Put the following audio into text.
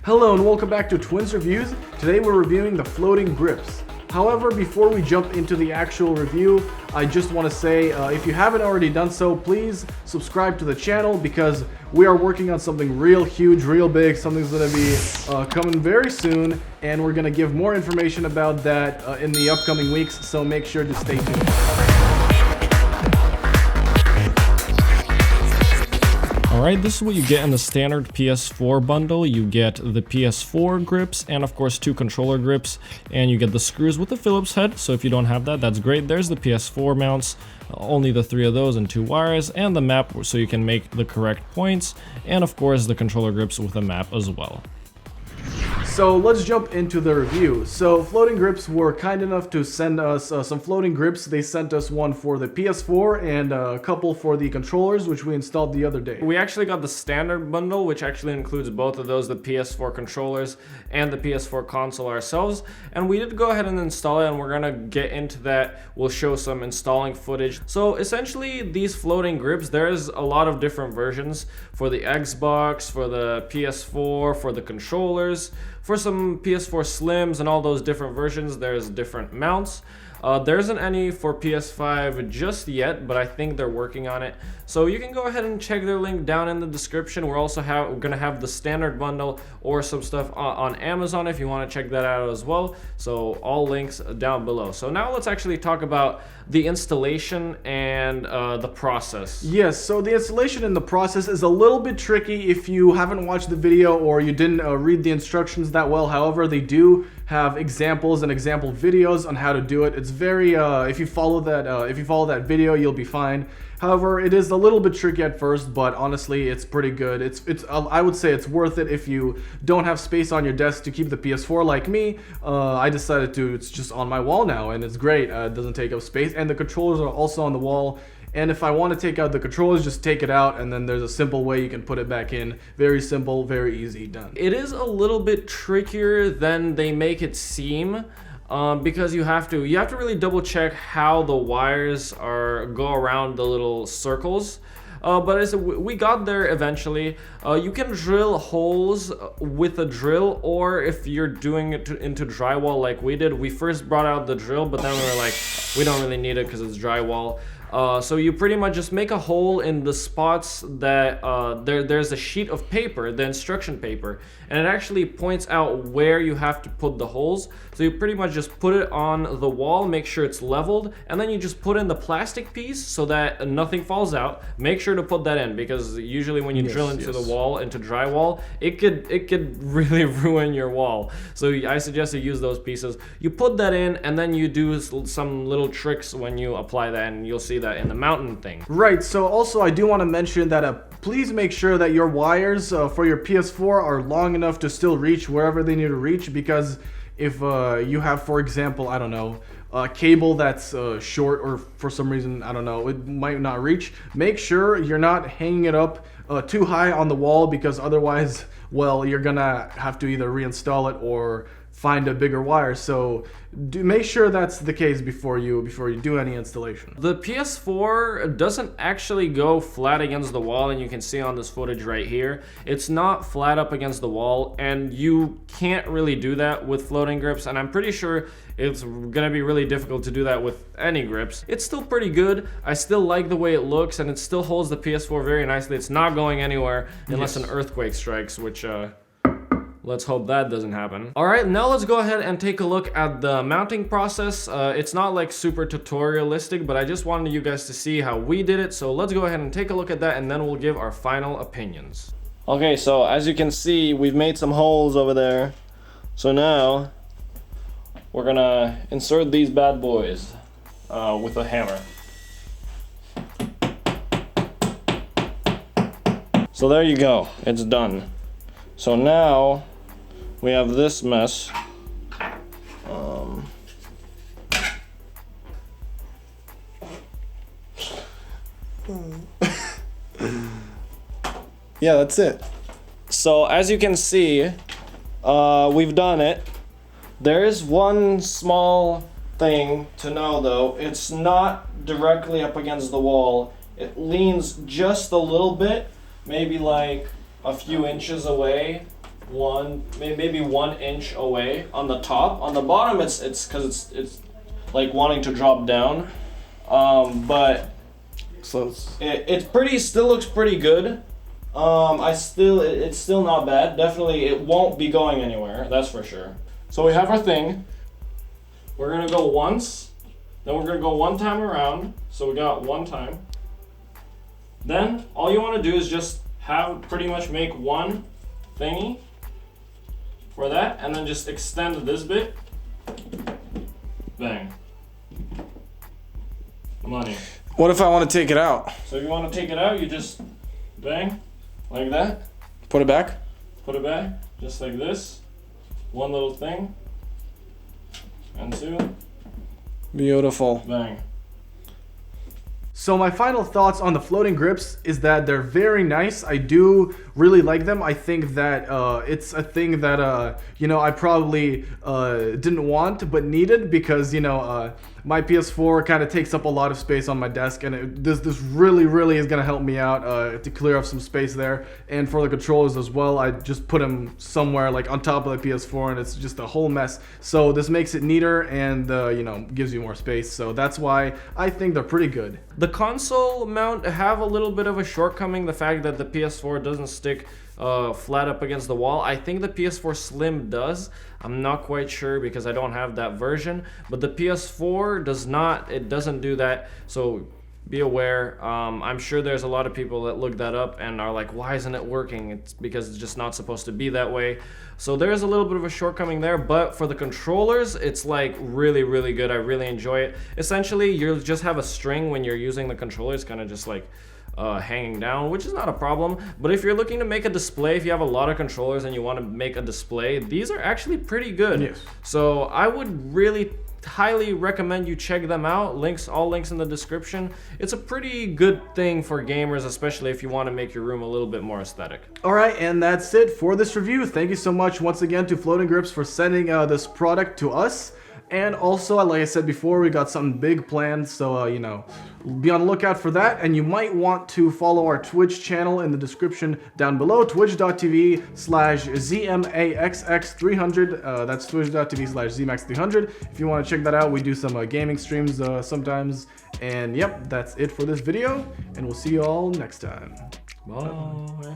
Hello and welcome back to Twins Reviews. Today we're reviewing the floating grips. However, before we jump into the actual review, I just want to say if you haven't already done so, please subscribe to the channel because we are working on something real huge, real big. Something's going to be coming very soon, and we're going to give more information about that in the upcoming weeks, so make sure to stay tuned. Alright, this is what you get in the standard PS4 bundle. You get the PS4 grips and of course 2 controller grips, and you get the screws with the Phillips head, so if you don't have that, that's great. There's the PS4 mounts, only the 3 of those and 2 wires, and the map so you can make the correct points, and of course the controller grips with a map as well. So let's jump into the review. So Floating Grips were kind enough to send us some floating grips. They sent us one for the PS4 and a couple for the controllers, which we installed the other day. We actually got the standard bundle, which actually includes both of those, the PS4 controllers and the PS4 console ourselves. And we did go ahead and install it, and we're gonna get into that. We'll show some installing footage. So essentially these floating grips, there's a lot of different versions for the Xbox, for the PS4, for the controllers. For some PS4 Slims and all those different versions, there's different mounts. There isn't any for PS5 just yet, but I think they're working on it. So you can go ahead and check their link down in the description. We're also going to have the standard bundle or some stuff on Amazon if you want to check that out as well. So all links down below. So now let's actually talk about the installation and the process. Yes, so the installation and the process is a little bit tricky if you haven't watched the video or you didn't read the instructions that well. However, they do have examples and example videos on how to do it. It's very if you follow that video, you'll be fine. However, it is a little bit tricky at first, but honestly, it's pretty good. I would say it's worth it if you don't have space on your desk to keep the PS4 like me. I decided to. It's just on my wall now, and it's great. It doesn't take up space, and the controllers are also on the wall. And if I want to take out the controllers, just take it out, and then there's a simple way you can put it back in. Very simple, very easy, done. It is a little bit trickier than they make it seem. Because you have to really double check how the wires go around the little circles. But we got there eventually. You can drill holes with a drill, or if you're doing it into drywall like we did, we first brought out the drill, but then we were like, we don't really need it because it's drywall. So you pretty much just make a hole in the spots that there's a sheet of paper, the instruction paper, and it actually points out where you have to put the holes. So you pretty much just put it on the wall, make sure it's leveled, and then you just put in the plastic piece so that nothing falls out. Make sure to put that in, because usually when you drill into the wall, into drywall, it could really ruin your wall. So I suggest you use those pieces. You put that in, and then you do some little tricks when you apply that, and you'll see that in the mountain thing. Right, so also I do want to mention that please make sure that your wires for your PS4 are long enough to still reach wherever they need to reach, because if you have, for example, I don't know, a cable that's short, or for some reason, I don't know, it might not reach, make sure you're not hanging it up too high on the wall, because otherwise, well, you're gonna have to either reinstall it or find a bigger wire. So make sure that's the case before you do any installation. The PS4 doesn't actually go flat against the wall, and you can see on this footage right here, it's not flat up against the wall, and you can't really do that with floating grips, and I'm pretty sure it's gonna be really difficult to do that with any grips. It's still pretty good. I still like the way it looks, and it still holds the PS4 very nicely. It's not going anywhere unless an earthquake strikes, which let's hope that doesn't happen. All right, now let's go ahead and take a look at the mounting process. It's not like super tutorialistic, but I just wanted you guys to see how we did it. So let's go ahead and take a look at that, and then we'll give our final opinions. Okay, so as you can see, we've made some holes over there. So now we're gonna insert these bad boys with a hammer. So there you go, it's done. So now we have this mess. Yeah, that's it. So as you can see, we've done it. There is one small thing to know though. It's not directly up against the wall. It leans just a little bit, maybe like a few inches away maybe 1 inch away on the top. On the bottom, it's because it's like wanting to drop down, but So it still looks pretty good. It's still not bad. Definitely, it won't be going anywhere. That's for sure. So we have our thing. We're gonna go once, then we're gonna go 1 time around. So we got 1 time. Then all you want to do is just pretty much make 1 thingy for that, and then just extend this bit. Bang. Money. what if I want to take it out? So if you want to take it out, you just bang like that. Put it back? Put it back just like this. 1 little thing. And 2. Beautiful. Bang. So my final thoughts on the floating grips is that they're very nice. I do really like them. I think that it's a thing that you know, I probably didn't want but needed, because you know, my PS4 kind of takes up a lot of space on my desk, and this really is gonna help me out to clear up some space there. And for the controllers as well, I just put them somewhere like on top of the PS4, and it's just a whole mess. So this makes it neater and you know, gives you more space. So that's why I think they're pretty good. The console mount have a little bit of a shortcoming, the fact that the PS4 doesn't stick flat up against the wall. I think the PS4 Slim does. I'm not quite sure because I don't have that version, but the PS4 does not. It doesn't do that, so be aware. I'm sure there's a lot of people that look that up and are like, why isn't it working? It's because it's just not supposed to be that way. So there's a little bit of a shortcoming there, but for the controllers, it's like really good. I really enjoy it. Essentially, you just have a string when you're using the controllers, kind of just like hanging down, which is not a problem. But if you're looking to make a display, if you have a lot of controllers and you want to make a display, these are actually pretty good. Yes. So I would really highly recommend you check them out. All links in the description. It's a pretty good thing for gamers, especially if you want to make your room a little bit more aesthetic. Alright, and that's it for this review. Thank you so much once again to Floating Grips for sending this product to us. And also, like I said before, we got something big planned, so you know, be on the lookout for that. And you might want to follow our Twitch channel in the description down below, twitch.tv/ZMAXX300. That's twitch.tv/ZMAX300. If you want to check that out, we do some gaming streams sometimes. And yep, that's it for this video, and we'll see you all next time. Bye.